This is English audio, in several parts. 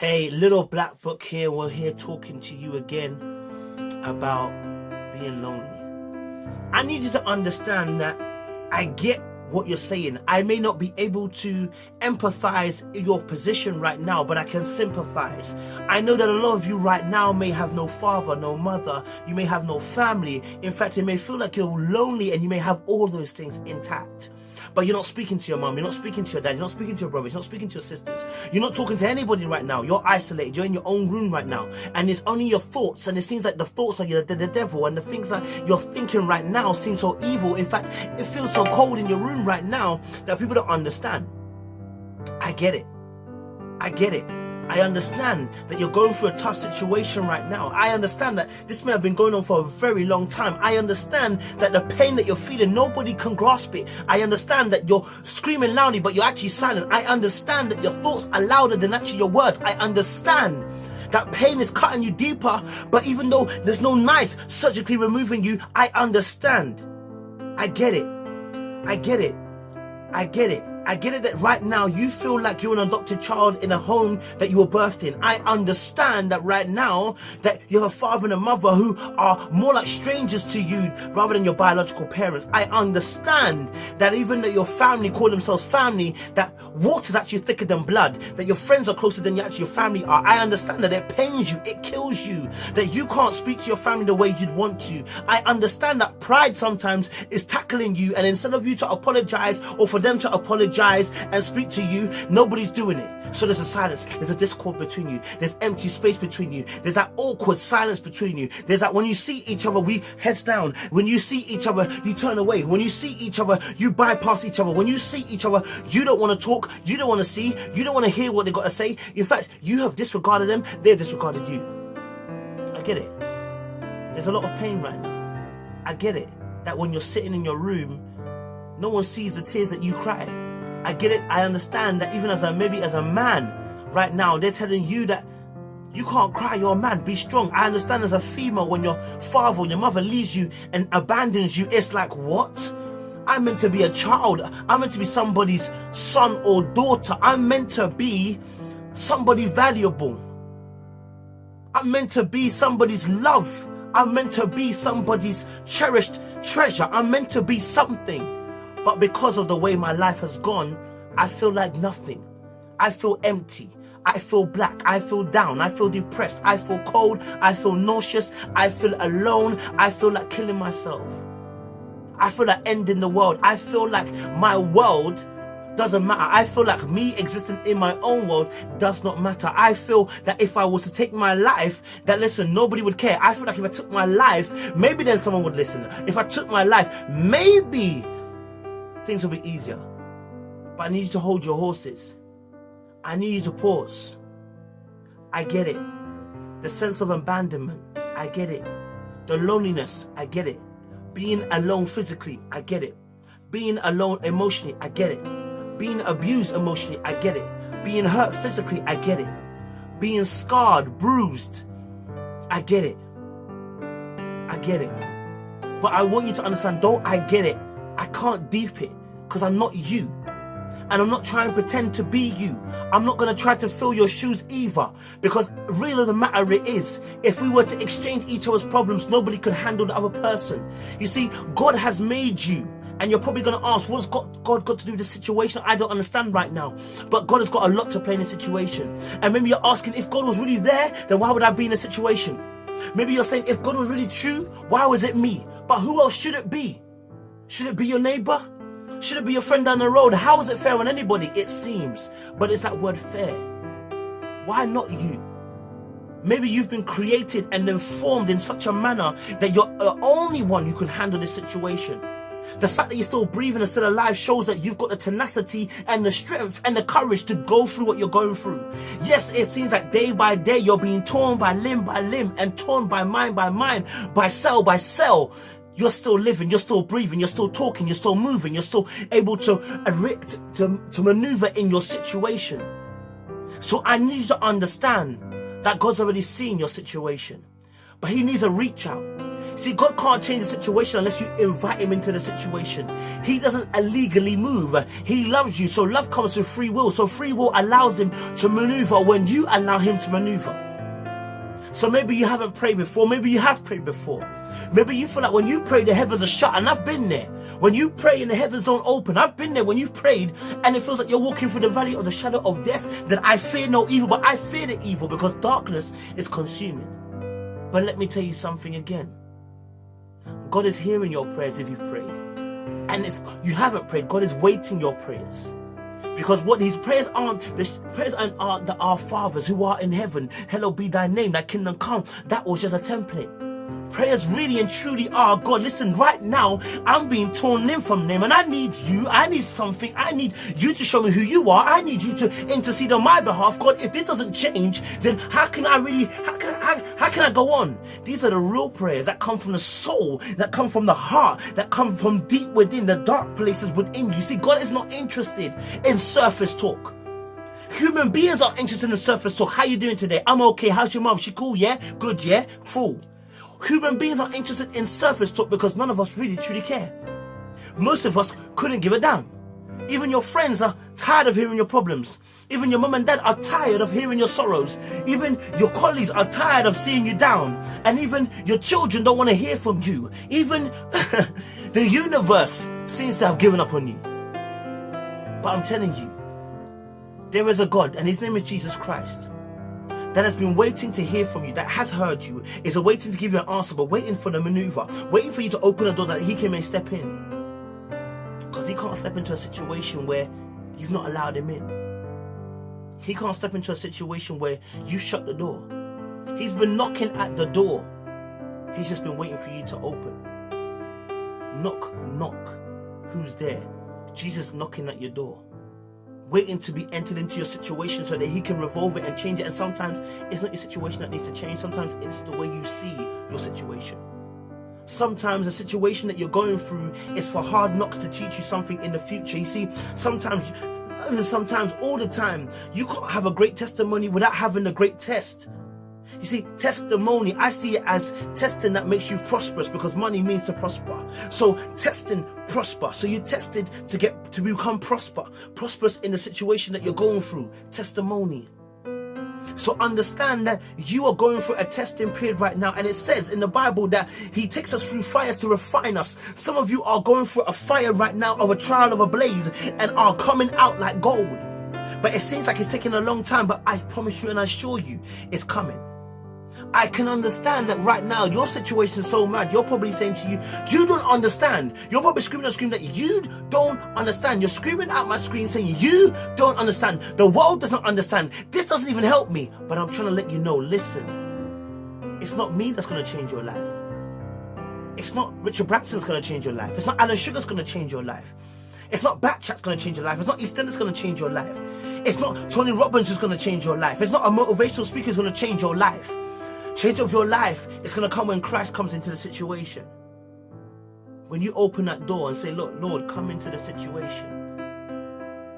Hey, little black book here. We're here talking to you again about being lonely. I need you to understand that I get what you're saying. I may not be able to empathize in your position right now, but I can sympathize. I know that a lot of you right now may have no father, no mother. You may have no family. In fact, it may feel like you're lonely and you may have all those things intact. But you're not speaking to your mom, you're not speaking to your dad, you're not speaking to your brothers, you're not speaking to your sisters. You're not talking to anybody right now. You're isolated, you're in your own room right now. And it's only your thoughts, and it seems like the thoughts are the devil, and the things that you're thinking right now seem so evil. In fact, it feels so cold in your room right now that people don't understand. I get it. I get it. I understand that you're going through a tough situation right now. I understand that this may have been going on for a very long time. I understand that the pain that you're feeling, nobody can grasp it. I understand that you're screaming loudly, but you're actually silent. I understand that your thoughts are louder than actually your words. I understand that pain is cutting you deeper, but even though there's no knife surgically removing you, I understand. I get it. I get it. I get it. I get it that right now you feel like you're an adopted child in a home that you were birthed in. I understand that right now that you have a father and a mother who are more like strangers to you rather than your biological parents. I understand that even though your family call themselves family, that water is actually thicker than blood, that your friends are closer than your family are. I understand that it pains you, it kills you, that you can't speak to your family the way you'd want to. I understand that pride sometimes is tackling you, and instead of you to apologize or for them to apologize and speak to you, nobody's doing it. So there's a silence, there's a discord between you, there's empty space between you, there's that awkward silence between you, there's that when you see each other, we heads down, when you see each other, you turn away, when you see each other, you bypass each other, when you see each other, you don't want to talk, you don't want to see, you don't want to hear what they got to say. In fact, you have disregarded them, they've disregarded you. I get it. There's a lot of pain right now. I get it, that when you're sitting in your room, no one sees the tears that you cry. I get it. I understand that even as a man right now, they're telling you that you can't cry, you're a man, be strong. I understand as a female, when your father or your mother leaves you and abandons you, it's like, what? I'm meant to be a child. I'm meant to be somebody's son or daughter. I'm meant to be somebody valuable. I'm meant to be somebody's love. I'm meant to be somebody's cherished treasure. I'm meant to be something. But because of the way my life has gone, I feel like nothing. I feel empty. I feel black. I feel down. I feel depressed. I feel cold. I feel nauseous. I feel alone. I feel like killing myself. I feel like ending the world. I feel like my world doesn't matter. I feel like me existing in my own world does not matter. I feel that if I was to take my life, that listen, nobody would care. I feel like if I took my life, maybe then someone would listen. If I took my life, maybe things will be easier. But I need you to hold your horses. I need you to pause. I get it. The sense of abandonment, I get it. The loneliness, I get it. Being alone physically, I get it. Being alone emotionally, I get it. Being abused emotionally, I get it. Being hurt physically, I get it. Being scarred, bruised, I get it. I get it. But I want you to understand, though I get it, I can't deep it because I'm not you. And I'm not trying to pretend to be you. I'm not going to try to fill your shoes either. Because real of the matter it is, if we were to exchange each other's problems, nobody could handle the other person. You see, God has made you. And you're probably going to ask, what's God got to do with this situation? I don't understand right now. But God has got a lot to play in the situation. And maybe you're asking, if God was really there, then why would I be in a situation? Maybe you're saying, if God was really true, why was it me? But who else should it be? Should it be your neighbor? Should it be your friend down the road? How is it fair on anybody? It seems. But it's that word fair. Why not you? Maybe you've been created and then formed in such a manner that you're the only one who can handle this situation. The fact that you're still breathing and still alive shows that you've got the tenacity and the strength and the courage to go through what you're going through. Yes, it seems like day by day you're being torn by limb and torn by mind, by cell. You're still living, you're still breathing, you're still talking, you're still moving, you're still able to maneuver in your situation. So I need you to understand that God's already seen your situation, but He needs a reach out. See, God can't change the situation unless you invite him into the situation. He doesn't illegally move. He loves you. So love comes with free will. So free will allows him to maneuver when you allow him to maneuver. So maybe you haven't prayed before. Maybe you have prayed before. Maybe you feel like when you pray, the heavens are shut. And I've been there. When you pray and the heavens don't open. I've been there when you've prayed and it feels like you're walking through the valley of the shadow of death. That I fear no evil, but I fear the evil because darkness is consuming. But let me tell you something again. God is hearing your prayers if you've prayed. And if you haven't prayed, God is waiting your prayers. Because what his prayers aren't, the prayers aren't the Our Fathers who are in heaven. Hallowed be thy name, thy kingdom come. That was just a template. Prayers really and truly are, God, listen, right now, I'm being torn limb from them and I need you. I need something. I need you to show me who you are. I need you to intercede on my behalf. God, if this doesn't change, then how can I go on? These are the real prayers that come from the soul, that come from the heart, that come from deep within the dark places within you. See, God is not interested in surface talk. Human beings are interested in surface talk. How you doing today? I'm okay. How's your mom? She cool? Yeah? Good? Yeah? Fool. Human beings are interested in surface talk because none of us really truly care. Most of us couldn't give a damn. Even your friends are tired of hearing your problems. Even your mum and dad are tired of hearing your sorrows. Even your colleagues are tired of seeing you down. And even your children don't want to hear from you. Even the universe seems to have given up on you. But I'm telling you, there is a God and his name is Jesus Christ, that has been waiting to hear from you, that has heard you, is waiting to give you an answer, but waiting for the maneuver, waiting for you to open a door that he can may step in. Because he can't step into a situation where you've not allowed him in. He can't step into a situation where you shut the door. He's been knocking at the door. He's just been waiting for you to open. Knock, knock. Who's there? Jesus knocking at your door, waiting to be entered into your situation so that he can revolve it and change it. And sometimes it's not your situation that needs to change. Sometimes it's the way you see your situation. Sometimes the situation that you're going through is for hard knocks to teach you something in the future. You see, sometimes all the time, you can't have a great testimony without having a great test. You see, testimony, I see it as testing that makes you prosperous, because money means to prosper. So testing, prosper. So you tested to become prosperous in the situation that you're going through. Testimony. So understand that you are going through a testing period right now, and it says in the Bible that he takes us through fires to refine us. Some of you are going through a fire right now of a trial of a blaze and are coming out like gold. But it seems like it's taking a long time, but I promise you and I assure you it's coming. I can understand that right now your situation is so mad. You're probably saying to you, you don't understand. You're probably screaming that you don't understand. You're screaming out my screen saying you don't understand. The world doesn't understand. This doesn't even help me. But I'm trying to let you know, listen, it's not me that's going to change your life. It's not Richard Branson's going to change your life. It's not Alan Sugar's going to change your life. It's not Backchat's going to change your life. It's not EastEnders going to change your life. It's not Tony Robbins who's going to change your life. It's not a motivational speaker who's going to change your life. Change of your life is going to come when Christ comes into the situation. When you open that door and say, look, Lord, come into the situation.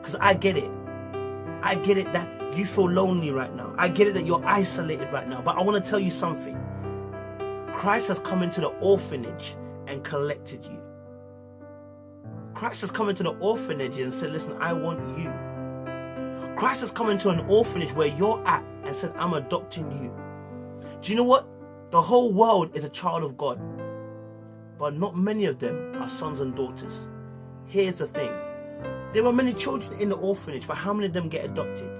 Because I get it. I get it that you feel lonely right now. I get it that you're isolated right now. But I want to tell you something. Christ has come into the orphanage and collected you. Christ has come into the orphanage and said, listen, I want you. Christ has come into an orphanage where you're at and said, I'm adopting you. Do you know what? The whole world is a child of God, but not many of them are sons and daughters. Here's the thing. There are many children in the orphanage, but how many of them get adopted?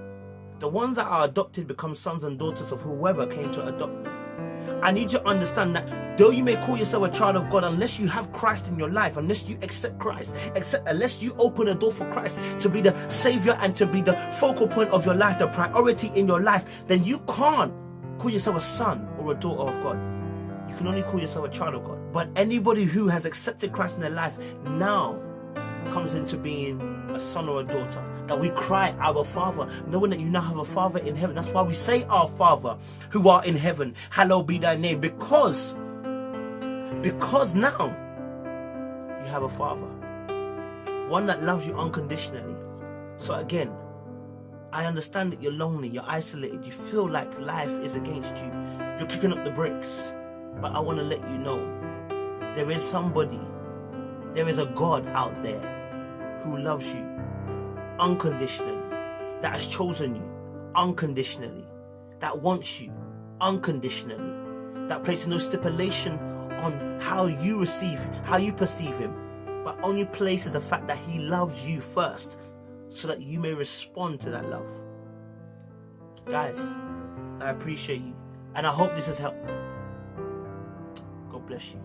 The ones that are adopted become sons and daughters of whoever came to adopt them. I need you to understand that though you may call yourself a child of God, unless you have Christ in your life, unless you accept Christ, unless you open a door for Christ to be the savior and to be the focal point of your life, the priority in your life, then you can't call yourself a son or a daughter of God. You can only call yourself a child of God. But anybody who has accepted Christ in their life now comes into being a son or a daughter. That we cry, our Father, knowing that you now have a Father in heaven. That's why we say, our Father who art in heaven, hallowed be thy name. Because now you have a Father, one that loves you unconditionally. So again, I understand that you're lonely, you're isolated, you feel like life is against you, you're kicking up the bricks. But I want to let you know there is somebody, there is a God out there who loves you unconditionally, that has chosen you unconditionally, that wants you unconditionally, that places no stipulation on how you perceive him, but only places the fact that he loves you first, so that you may respond to that love. Guys, I appreciate you, and I hope this has helped. God bless you.